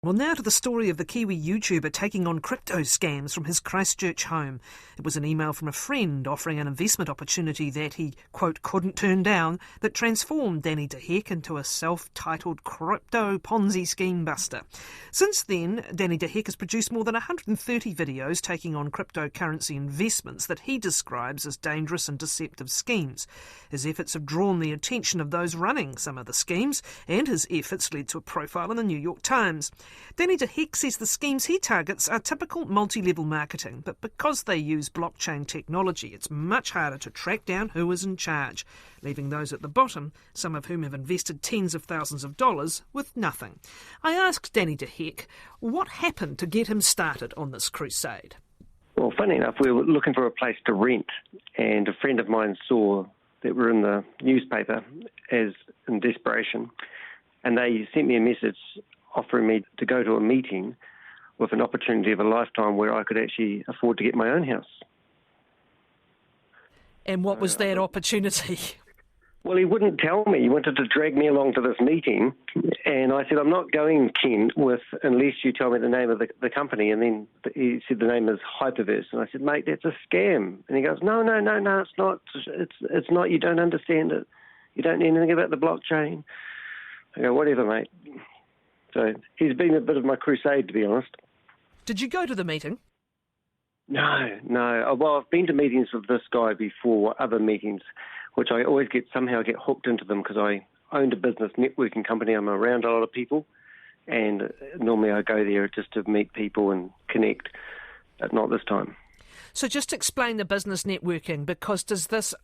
Well, now to the story of the Kiwi YouTuber taking on crypto scams from his Christchurch home. It was an email from a friend offering an investment opportunity that he, quote, couldn't turn down that transformed Danny de Heck into a self-titled crypto Ponzi scheme buster. Since then, Danny de Heck has produced more than 130 videos taking on cryptocurrency investments that he describes as dangerous and deceptive schemes. His efforts have drawn the attention of those running some of the schemes, and his efforts led to a profile in the New York Times. Danny de Heck says the schemes he targets are typical multi-level marketing, but because they use blockchain technology, it's much harder to track down who is in charge, leaving those at the bottom, some of whom have invested tens of thousands of dollars, with nothing. I asked Danny de Heck what happened to get him started on this crusade. Well, funny enough, we were looking for a place to rent, and a friend of mine saw that we're in the newspaper as in desperation, and they sent me a message offering me to go to a meeting with an opportunity of a lifetime where I could actually afford to get my own house. And what was that opportunity? Well, he wouldn't tell me. He wanted to drag me along to this meeting, and I said, I'm not going, Ken, unless you tell me the name of the company. And then he said the name is Hyperverse, and I said, mate, that's a scam. And he goes, no, it's not. It's not. You don't understand it. You don't know anything about the blockchain. I go, whatever, mate. So he's been a bit of my crusade, to be honest. Did you go to the meeting? No. Well, I've been to meetings with this guy before, other meetings, which I always somehow get hooked into them because I owned a business networking company. I'm around a lot of people, and normally I go there just to meet people and connect, but not this time. So just explain the business networking, because is this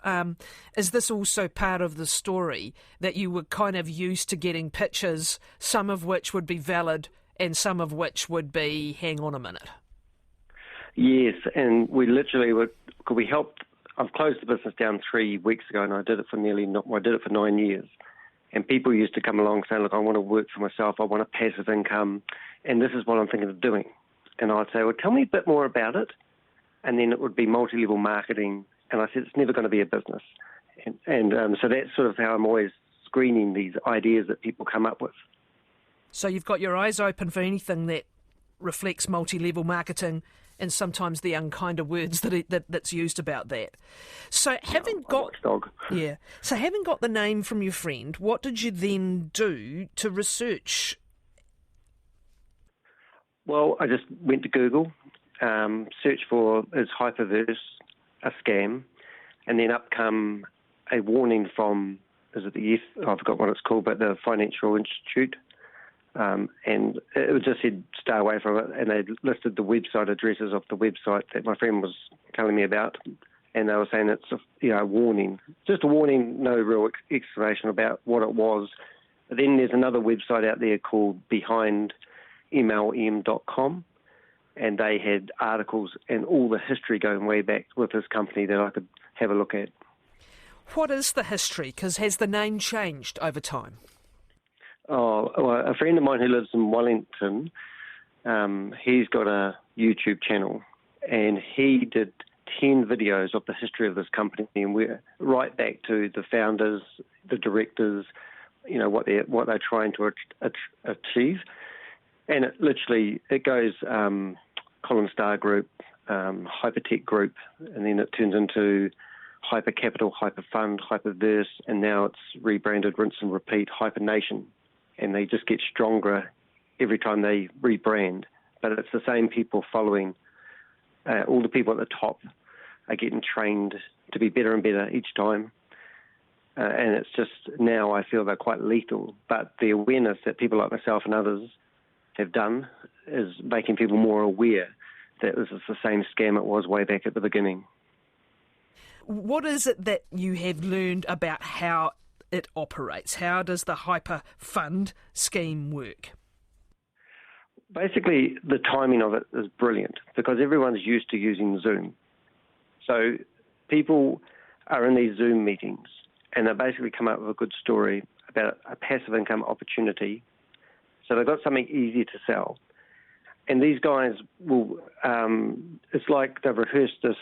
also part of the story that you were kind of used to getting pitches, some of which would be valid and some of which would be, hang on a minute? Yes, and we literally we helped. I've closed the business down 3 weeks ago, and I did it for 9 years. And people used to come along saying, look, I want to work for myself, I want a passive income, and this is what I'm thinking of doing. And I'd say, well, tell me a bit more about it. And then it would be multi-level marketing. And I said, it's never going to be a business. And so that's sort of how I'm always screening these ideas that people come up with. So you've got your eyes open for anything that reflects multi-level marketing and sometimes the unkinder words that's used about that. So having got the name from your friend, what did you then do to research? Well, I just went to Google, searched for is Hyperverse a scam, and then up come a warning from, is it the I forgot what it's called, but the Financial Institute. And it just said stay away from it, and they listed the website addresses of the website that my friend was telling me about, and they were saying it's a warning, just a warning, no real explanation about what it was. But then there's another website out there called behindmlm.com, and they had articles and all the history going way back with this company that I could have a look at. What is the history? Because has the name changed over time? Oh, well, a friend of mine who lives in Wellington, he's got a YouTube channel, and he did 10 videos of the history of this company, and we're right back to the founders, the directors, what they're trying to achieve. And it goes Colin Star Group, Hypertech Group, and then it turns into Hyper Capital, Hyper Fund, Hyperverse, and now it's rebranded, rinse and repeat, Hyper Nation. And they just get stronger every time they rebrand. But it's the same people following. All the people at the top are getting trained to be better and better each time. And it's just now I feel they're quite lethal. But the awareness that people like myself and others have done is making people more aware that this is the same scam it was way back at the beginning. What is it that you have learned about how it operates? How does the Hyper Fund scheme work? Basically, the timing of it is brilliant because everyone's used to using Zoom. So people are in these Zoom meetings and they basically come up with a good story about a passive income opportunity. So they've got something easy to sell. And these guys will, it's like they've rehearsed this,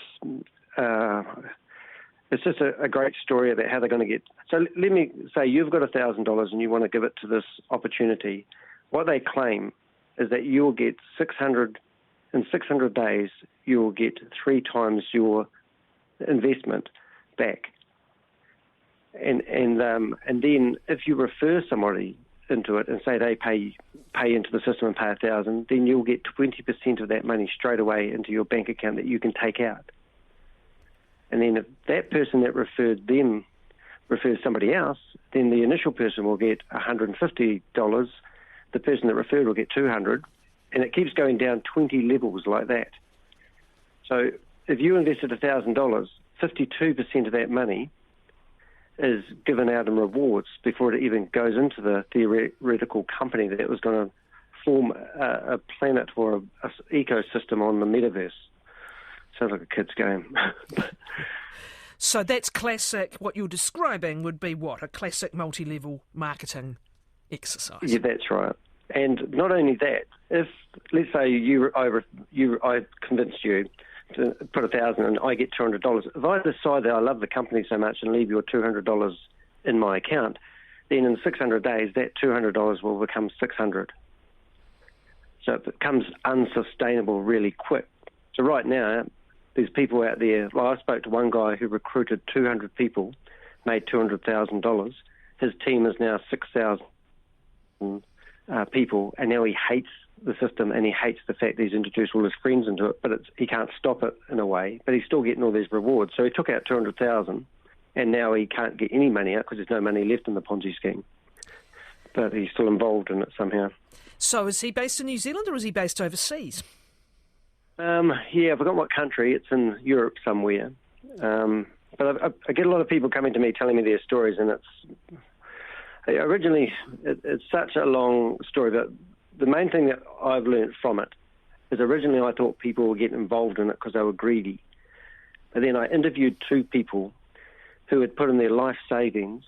it's just a great story about how they're going to get. So let me say you've got $1,000 and you want to give it to this opportunity. What they claim is that you'll get 600 days, you'll get 3 times your investment back. And then if you refer somebody into it and say they pay into the system and pay $1,000, then you'll get 20% of that money straight away into your bank account that you can take out. And then if that person that referred them refers somebody else, then the initial person will get $150. The person that referred will get $200, and it keeps going down 20 levels like that. So if you invested $1,000, 52% of that money is given out in rewards before it even goes into the theoretical company that was going to form a planet or an ecosystem on the metaverse. Sounds like a kid's game. So that's classic, what you're describing would be what? A classic multi-level marketing exercise. Yeah, that's right. And not only that, if, let's say I convinced you to put $1,000 and I get $200, if I decide that I love the company so much and leave your $200 in my account, then in 600 days, that $200 will become $600. So it becomes unsustainable really quick. So right now, there's people out there. Well, I spoke to one guy who recruited 200 people, made $200,000. His team is now 6,000 people, and now he hates the system and he hates the fact that he's introduced all his friends into it, but he can't stop it in a way, but he's still getting all these rewards. So he took out $200,000, and now he can't get any money out because there's no money left in the Ponzi scheme. But he's still involved in it somehow. So is he based in New Zealand or is he based overseas? Yeah, I forgot what country. It's in Europe somewhere. But I get a lot of people coming to me telling me their stories, and it's such a long story. But the main thing that I've learned from it is originally I thought people would get involved in it because they were greedy. But then I interviewed 2 people who had put in their life savings,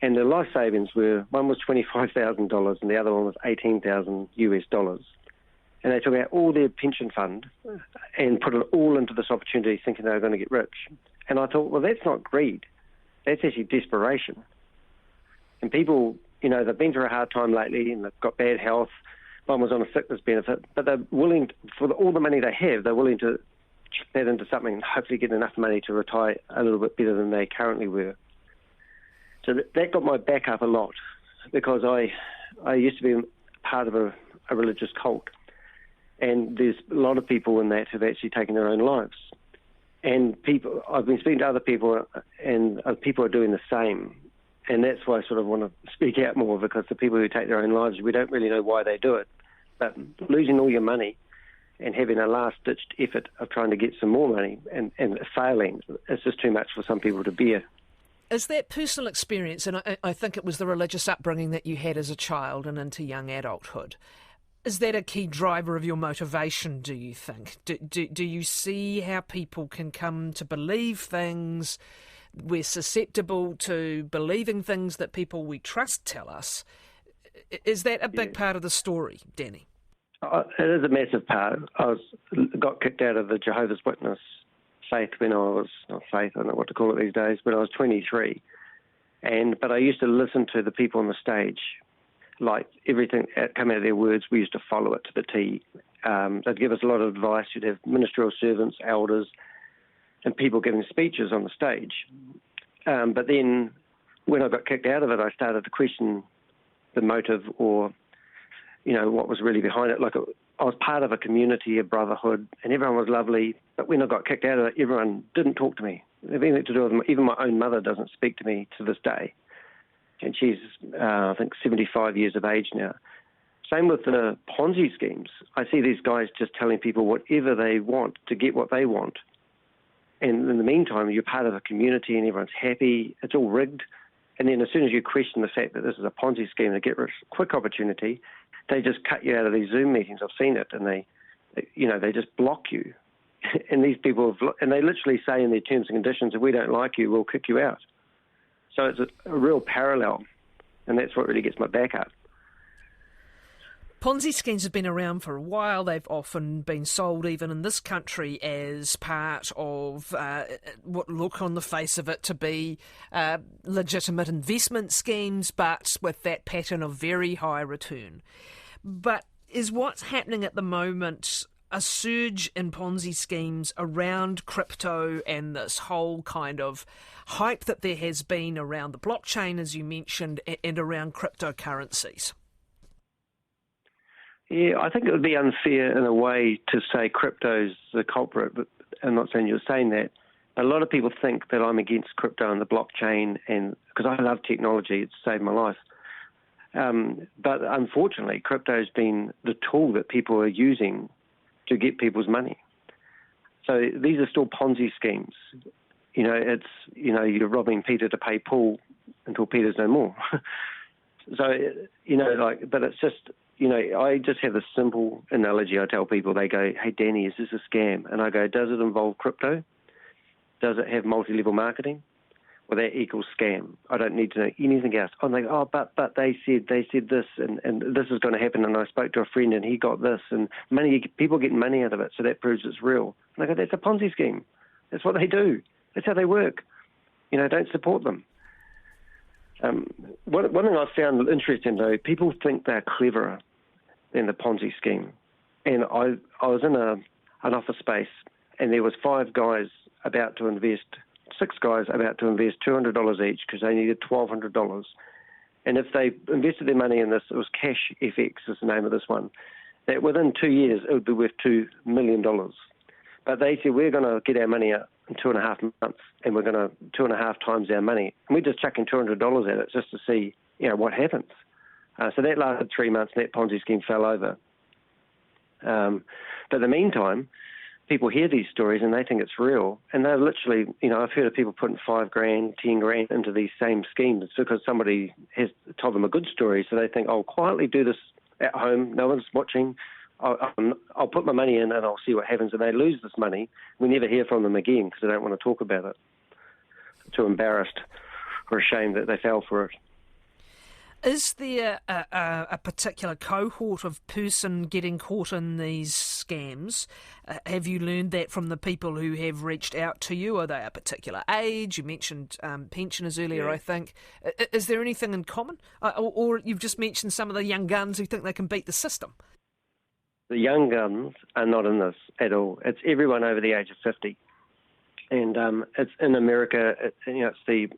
and their life savings were, one was $25,000 and the other one was $18,000 US. And they took out all their pension fund and put it all into this opportunity thinking they were going to get rich. And I thought, well, that's not greed. That's actually desperation. And people, they've been through a hard time lately and they've got bad health. One was on a sickness benefit, but they're willing, for all the money they have, they're willing to chuck that into something and hopefully get enough money to retire a little bit better than they currently were. So that got my back up a lot because I used to be part of a religious cult. And there's a lot of people in that who've actually taken their own lives. And I've been speaking to other people, and people are doing the same. And that's why I sort of want to speak out more, because the people who take their own lives, we don't really know why they do it. But losing all your money and having a last-ditched effort of trying to get some more money and failing, it's just too much for some people to bear. Is that personal experience, and I think it was the religious upbringing that you had as a child and into young adulthood, is that a key driver of your motivation, do you think? Do you see how people can come to believe things? We're susceptible to believing things that people we trust tell us. Is that a big part of the story, Danny? It is a massive part. I got kicked out of the Jehovah's Witness faith when I was, not faith, I don't know what to call it these days, but I was 23. But I used to listen to the people on the stage. Like everything that came out of their words, we used to follow it to the T. They'd give us a lot of advice. You'd have ministerial servants, elders, and people giving speeches on the stage. But then when I got kicked out of it, I started to question the motive or, what was really behind it. Like I was part of a community, a brotherhood, and everyone was lovely. But when I got kicked out of it, everyone didn't talk to me. It had anything to do with even my own mother doesn't speak to me to this day. And she's, I think, 75 years of age now. Same with the Ponzi schemes. I see these guys just telling people whatever they want to get what they want. And in the meantime, you're part of a community and everyone's happy. It's all rigged. And then as soon as you question the fact that this is a Ponzi scheme to get rich quick opportunity, they just cut you out of these Zoom meetings. I've seen it. And they just block you. And these people, and they literally say in their terms and conditions, if we don't like you, we'll kick you out. So it's a real parallel, and that's what really gets my back up. Ponzi schemes have been around for a while. They've often been sold, even in this country, as part of what look on the face of it to be legitimate investment schemes, but with that pattern of very high return. But Is what's happening at the moment a surge in Ponzi schemes around crypto and this whole kind of hype that there has been around the blockchain, as you mentioned, and around cryptocurrencies? Yeah, I think it would be unfair in a way to say crypto's the culprit, but I'm not saying you're saying that. A lot of people think that I'm against crypto and the blockchain, and because I love technology, it's saved my life. But unfortunately, crypto's been the tool that people are using to get people's money. So these are still Ponzi schemes. You're robbing Peter to pay Paul until Peter's no more. So, but it's just, I just have this simple analogy I tell people. They go, "Hey, Danny, is this a scam?" And I go, "Does it involve crypto? Does it have multi-level marketing? Well, that equals scam. I don't need to know anything else." I'm like, "Oh, but they said this, and this is going to happen, and I spoke to a friend, and he got this, and people get money out of it, so that proves it's real." And I go, "That's a Ponzi scheme. That's what they do. That's how they work. Don't support them." One thing I found interesting, though, people think they're cleverer than the Ponzi scheme. And I was in an office space, and there was 6 guys about to invest $200 each because they needed $1,200. And if they invested their money in this, it was Cash FX is the name of this one, that within 2 years it would be worth $2 million. But they said, "We're going to get our money out in 2.5 months, and we're going to 2.5 times our money." And we're just chucking $200 at it just to see, what happens. So that lasted 3 months, and that Ponzi scheme fell over. But in the meantime, people hear these stories and they think it's real, and they're literally, I've heard of people putting $5,000, $10,000 into these same schemes. It's because somebody has told them a good story, so they think, "I'll quietly do this at home, no one's watching, I'll put my money in and I'll see what happens," and they lose this money. We never hear from them again because they don't want to talk about it. Too embarrassed or ashamed that they fell for it. Is there a particular cohort of person getting caught in these scams? Have you learned that from the people who have reached out to you? Are they a particular age? You mentioned pensioners earlier, yeah. I think. Is there anything in common? Or you've just mentioned some of the young guns who think they can beat the system? The young guns are not in this at all. It's everyone over the age of 50. And it's in America, it's the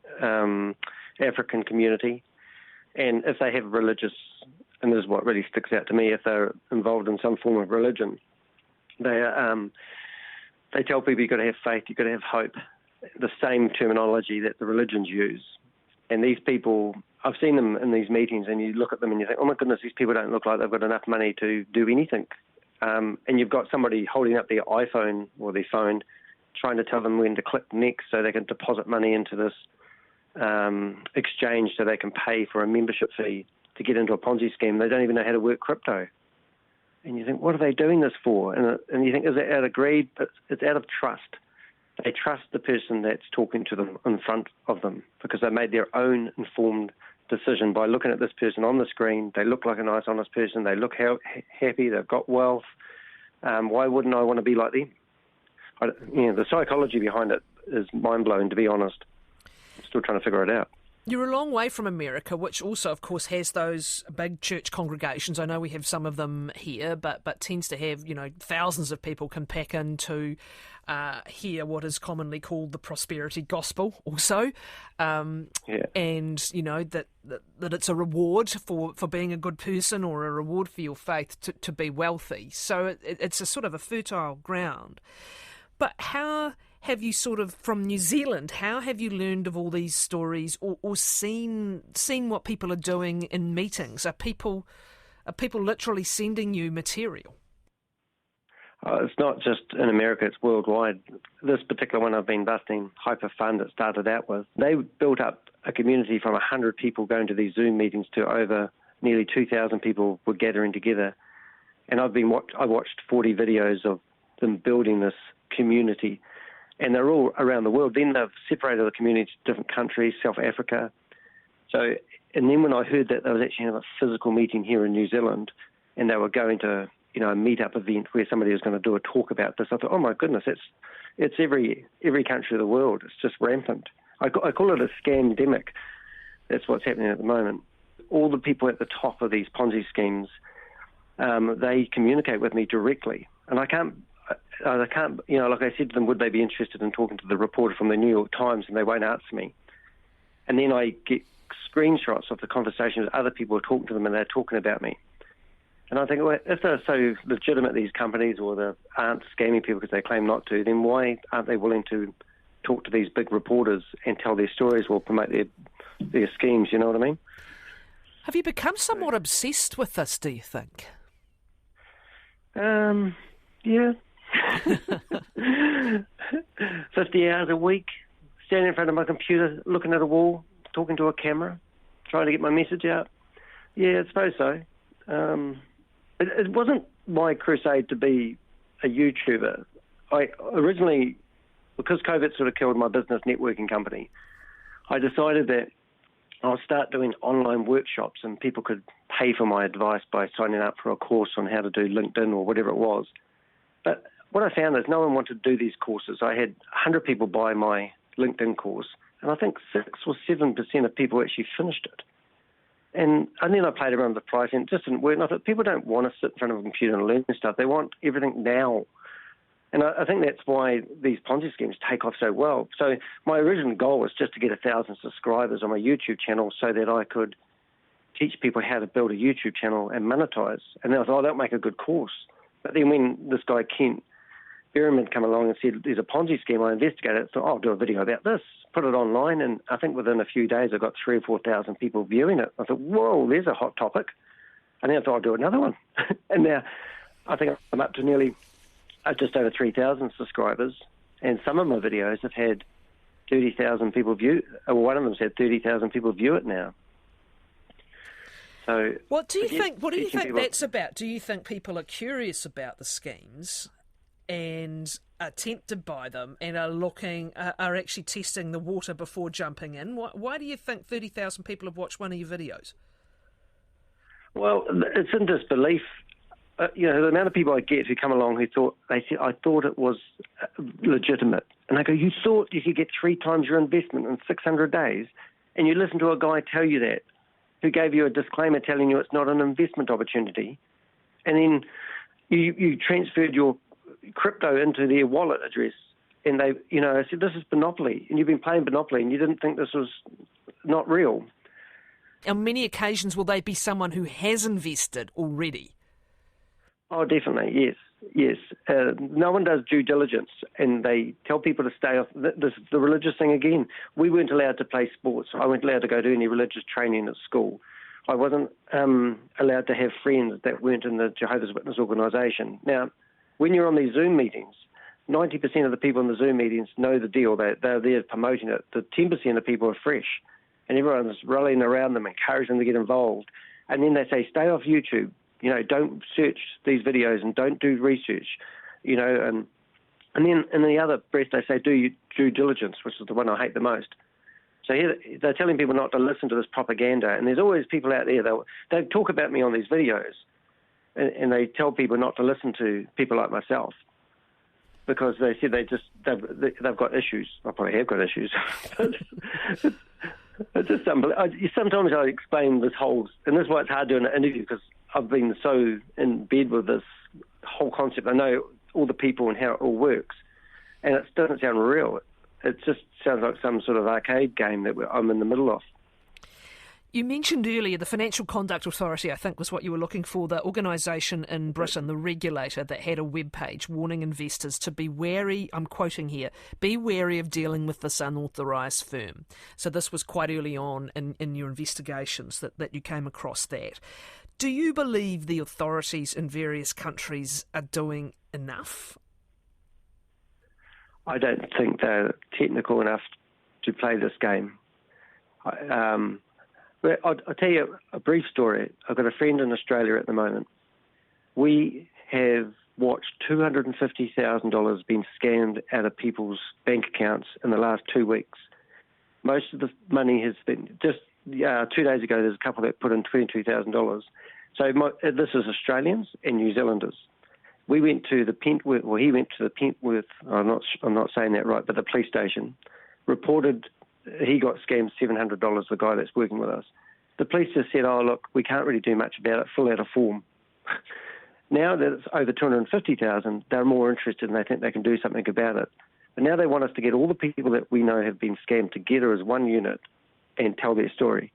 African community. And if they have religious, and this is what really sticks out to me, if they're involved in some form of religion, they tell people you've got to have faith, you've got to have hope, the same terminology that the religions use. And these people, I've seen them in these meetings, and you look at them and you think, "Oh my goodness, these people don't look like they've got enough money to do anything." And you've got somebody holding up their iPhone or their phone, trying to tell them when to click next so they can deposit money into this exchange so they can pay for a membership fee to get into a Ponzi scheme. They don't even know how to work crypto. And you think, what are they doing this for? And you think, is it out of greed? But it's out of trust. They trust the person that's talking to them in front of them because they made their own informed decision by looking at this person on the screen. They look like a nice, honest person. They look happy. They've got wealth. Why wouldn't I want to be like them? The psychology behind it is mind-blowing, to be honest. I'm still trying to figure it out. You're a long way from America, which also, of course, has those big church congregations. I know we have some of them here, but tends to have, thousands of people can pack in to hear what is commonly called the prosperity gospel also. And, that it's a reward for being a good person or a reward for your faith to be wealthy. So it's a sort of a fertile ground. But how have you from New Zealand, how have you learned of all these stories or seen what people are doing in meetings? Are people literally sending you material? It's not just in America, it's worldwide. This particular one I've been busting, Hyperfund, it started out with, they built up a community from 100 people going to these Zoom meetings to over nearly 2,000 people were gathering together. And I watched 40 videos of them building this community, and they're all around the world. Then they've separated the community to different countries, South Africa. So, and then when I heard that they was actually having a physical meeting here in New Zealand, and they were going to, a meet-up event where somebody was going to do a talk about this, I thought, oh my goodness, it's every country of the world. It's just rampant. I call it a scamdemic. That's what's happening at the moment. All the people at the top of these Ponzi schemes they communicate with me directly. And I can't, like I said to them, would they be interested in talking to the reporter from the New York Times, and they won't answer me. And then I get screenshots of the conversations with other people who are talking to them, and they're talking about me. And I think, well, if they're so legitimate, these companies, or they aren't scamming people because they claim not to, then why aren't they willing to talk to these big reporters and tell their stories or promote their schemes, you know what I mean? Have you become somewhat obsessed with this, do you think? Yeah. 50 hours a week, standing in front of my computer, looking at a wall, talking to a camera, trying to get my message out. Yeah, I suppose so. It wasn't my crusade to be a YouTuber. I originally, because COVID sort of killed my business networking company, I decided that I'll start doing online workshops, and people could pay for my advice by signing up for a course on how to do LinkedIn or whatever it was. But what I found is no one wanted to do these courses. I had 100 people buy my LinkedIn course, and I think 6 or 7% of people actually finished it. And then I played around with the price, and it just didn't work. And I thought, people don't want to sit in front of a computer and learn stuff. They want everything now. And I think that's why these Ponzi schemes take off so well. So my original goal was just to get 1,000 subscribers on my YouTube channel so that I could teach people how to build a YouTube channel and monetize. And then I thought, that'll make a good course. But then when this guy, Kent Berryman, came along and said, there's a Ponzi scheme, I investigated it. So I'll do a video about this, put it online. And I think within a few days, I got 3,000 or 4,000 people viewing it. I thought, whoa, there's a hot topic. And then I thought, I'll do another one. And now I think I'm up to nearly just over 3,000 subscribers, and some of my videos have had 30,000 people view. Well, one of them's had 30,000 people view it now. So, what do you think? What do you think that's about? Do you think people are curious about the schemes and are tempted by them and are actually testing the water before jumping in? Why do you think 30,000 people have watched one of your videos? Well, it's in disbelief. The amount of people I get who come along they say, I thought it was legitimate. And I go, you thought you could get 3 times your investment in 600 days? And you listen to a guy tell you that, who gave you a disclaimer telling you it's not an investment opportunity. And then you transferred your crypto into their wallet address. And I said, this is Monopoly. And you've been playing Monopoly and you didn't think this was not real. On many occasions, will they be someone who has invested already? Oh, definitely, yes. No one does due diligence, and they tell people to stay off. This the religious thing again. We weren't allowed to play sports. I weren't allowed to go to any religious training at school. I wasn't allowed to have friends that weren't in the Jehovah's Witness organisation. Now, when you're on these Zoom meetings, 90% of the people in the Zoom meetings know the deal. They're there promoting it. The 10% of people are fresh, and everyone's rallying around them, encouraging them to get involved. And then they say, stay off YouTube. Don't search these videos and don't do research, and then in the other breath they say do due diligence, which is the one I hate the most. So here they're telling people not to listen to this propaganda, and there's always people out there, they talk about me on these videos, and they tell people not to listen to people like myself because they said they've got issues. I probably have got issues. It's just sometimes I explain this whole, and this is why it's hard doing an interview, because I've been so in bed with this whole concept. I know all the people and how it all works, and it doesn't sound real. It just sounds like some sort of arcade game that I'm in the middle of. You mentioned earlier the Financial Conduct Authority, I think was what you were looking for, the organisation in Britain, the regulator that had a webpage warning investors to be wary, I'm quoting here, be wary of dealing with this unauthorised firm. So this was quite early on in your investigations that you came across that. Do you believe the authorities in various countries are doing enough? I don't think they're technical enough to play this game. I'll tell you a brief story. I've got a friend in Australia at the moment. We have watched $250,000 being scammed out of people's bank accounts in the last 2 weeks. Most of the money has been, just 2 days ago, there's a couple that put in $22,000. So this is Australians and New Zealanders. We went to the Pentworth, well, he went to the Pentworth, I'm not saying that right, but the police station, reported he got scammed $700, the guy that's working with us. The police just said, oh, look, we can't really do much about it, fill out a form. Now that it's over 250,000, they're more interested and they think they can do something about it. But now they want us to get all the people that we know have been scammed together as one unit and tell their story.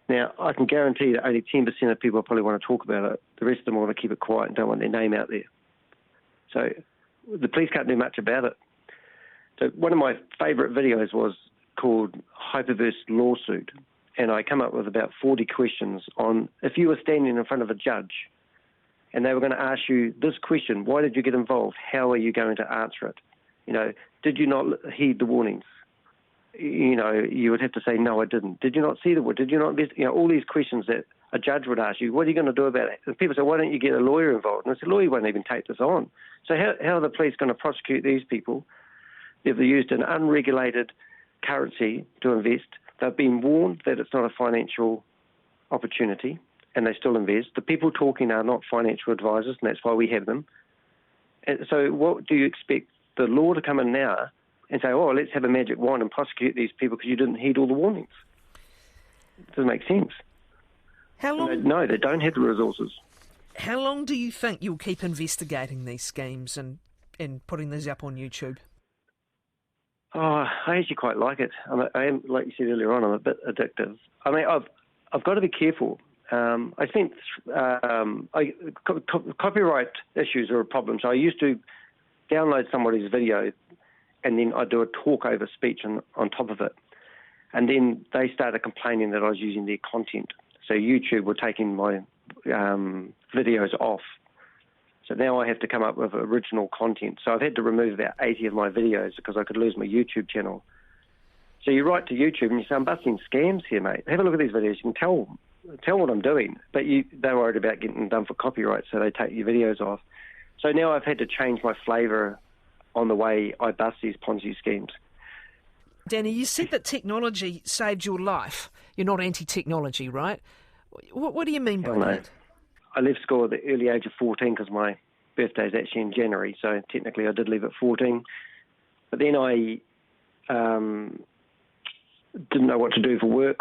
Now, I can guarantee that only 10% of people probably want to talk about it. The rest of them want to keep it quiet and don't want their name out there. So the police can't do much about it. So one of my favourite videos was called Hyperverse Lawsuit, and I come up with about 40 questions on if you were standing in front of a judge and they were going to ask you this question: why did you get involved? How are you going to answer it? Did you not heed the warnings? You would have to say, no, I didn't. Did you not see the word? Did you not invest? All these questions that a judge would ask you, what are you going to do about it? And people say, why don't you get a lawyer involved? And I said, lawyer won't even take this on. So how are the police going to prosecute these people? They've used an unregulated currency to invest. They've been warned that it's not a financial opportunity, and they still invest. The people talking are not financial advisors, and that's why we have them. And so what do you expect the law to come in now and say, oh, let's have a magic wand and prosecute these people because you didn't heed all the warnings? It doesn't make sense. How long? No, they don't have the resources. How long do you think you'll keep investigating these schemes and putting these up on YouTube? Oh, I actually quite like it. I am, like you said earlier on, I'm a bit addictive. I mean, I've got to be careful. I think copyright issues are a problem. So I used to download somebody's video and then I'd do a talk over speech on top of it. And then they started complaining that I was using their content. So YouTube were taking my videos off. So now I have to come up with original content. So I've had to remove about 80 of my videos because I could lose my YouTube channel. So you write to YouTube and you say, I'm busting scams here, mate. Have a look at these videos. You can tell what I'm doing. But they're worried about getting done for copyright, so they take your videos off. So now I've had to change my flavour on the way I bust these Ponzi schemes. Danny, you said that technology saved your life. You're not anti-technology, right? What do you mean by that? I left school at the early age of 14 because my birthday is actually in January, so technically I did leave at 14. But then I didn't know what to do for work,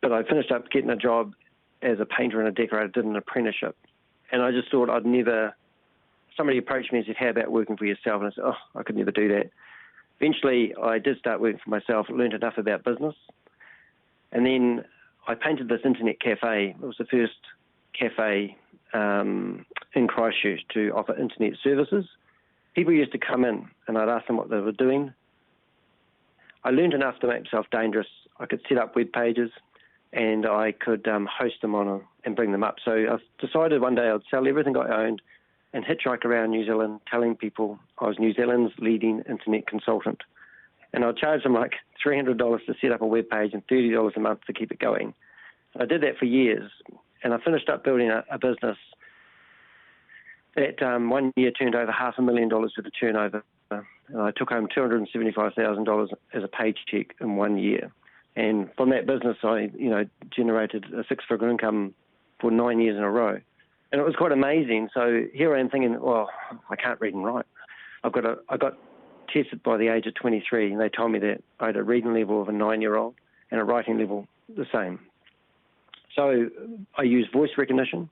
but I finished up getting a job as a painter and a decorator, did an apprenticeship. And I just thought somebody approached me and said, how about working for yourself? And I said, I could never do that. Eventually, I did start working for myself, learned enough about business. And then I painted this internet cafe. It was the first cafe in Christchurch to offer internet services. People used to come in and I'd ask them what they were doing. I learned enough to make myself dangerous. I could set up web pages and I could host them on and bring them up. So I decided one day I'd sell everything I owned and hitchhike around New Zealand telling people I was New Zealand's leading internet consultant. And I'd charge them like $300 to set up a web page and $30 a month to keep it going. I did that for years, and I finished up building a business that 1 year turned over $500,000 worth of turnover. And I took home $275,000 as a paycheck in 1 year. And from that business, I generated a six-figure income for 9 years in a row. And it was quite amazing. So here I am thinking, well, I can't read and write. I got tested by the age of 23, and they told me that I had a reading level of a 9-year-old and a writing level the same. So I use voice recognition,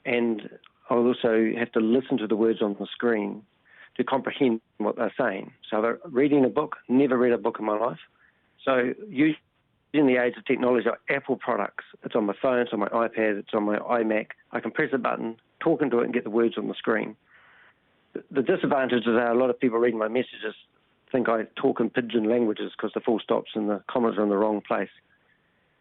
and I also have to listen to the words on the screen to comprehend what they're saying. So reading a book, never read a book in my life. So using the age of technology, like Apple products, it's on my phone, it's on my iPad, it's on my iMac. I can press a button, talk into it, and get the words on the screen. The disadvantages are a lot of people reading my messages think I talk in pidgin languages because the full stops and the commas are in the wrong place.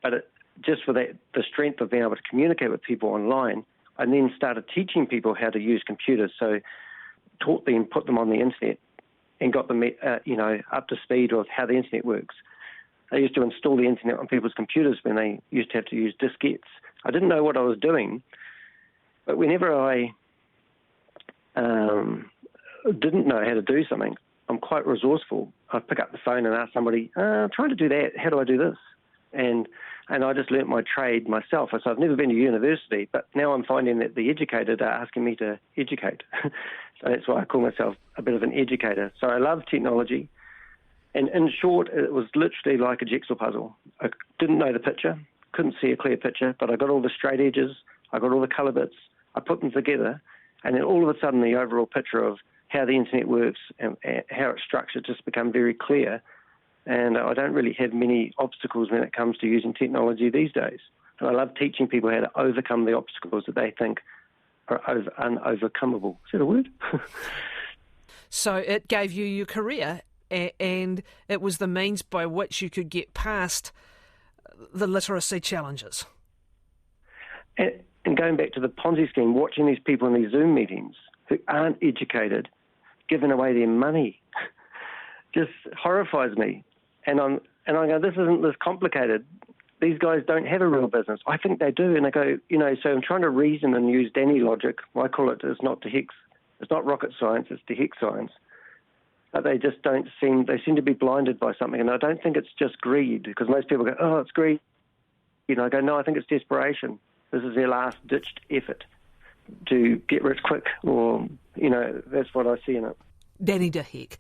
But just for that, the strength of being able to communicate with people online, I then started teaching people how to use computers. So taught them, put them on the internet, and got them, up to speed with how the internet works. I used to install the internet on people's computers when they used to have to use diskettes. I didn't know what I was doing, but whenever I didn't know how to do something, I'm quite resourceful. I'd pick up the phone and ask somebody, I'm trying to do that, how do I do this? And I just learnt my trade myself. So I've never been to university, but now I'm finding that the educated are asking me to educate. So that's why I call myself a bit of an educator. So I love technology. And in short, it was literally like a jigsaw puzzle. I didn't know the picture, couldn't see a clear picture, but I got all the straight edges, I got all the colour bits, I put them together, and then all of a sudden the overall picture of how the internet works and how it's structured just become very clear. And I don't really have many obstacles when it comes to using technology these days. And I love teaching people how to overcome the obstacles that they think are unovercomable. Is that a word? So it gave you your career, and it was the means by which you could get past the literacy challenges. And going back to the Ponzi scheme, watching these people in these Zoom meetings who aren't educated, giving away their money, just horrifies me. And I go, this isn't this complicated. These guys don't have a real business. I think they do. And I go, so I'm trying to reason and use Danny logic. I call it, it's not rocket science, it's to hex science. But they just they seem to be blinded by something. And I don't think it's just greed, because most people go, oh, it's greed. I go, no, I think it's desperation. This is their last-ditched effort to get rich quick, or, that's what I see in it. Danny de Heck.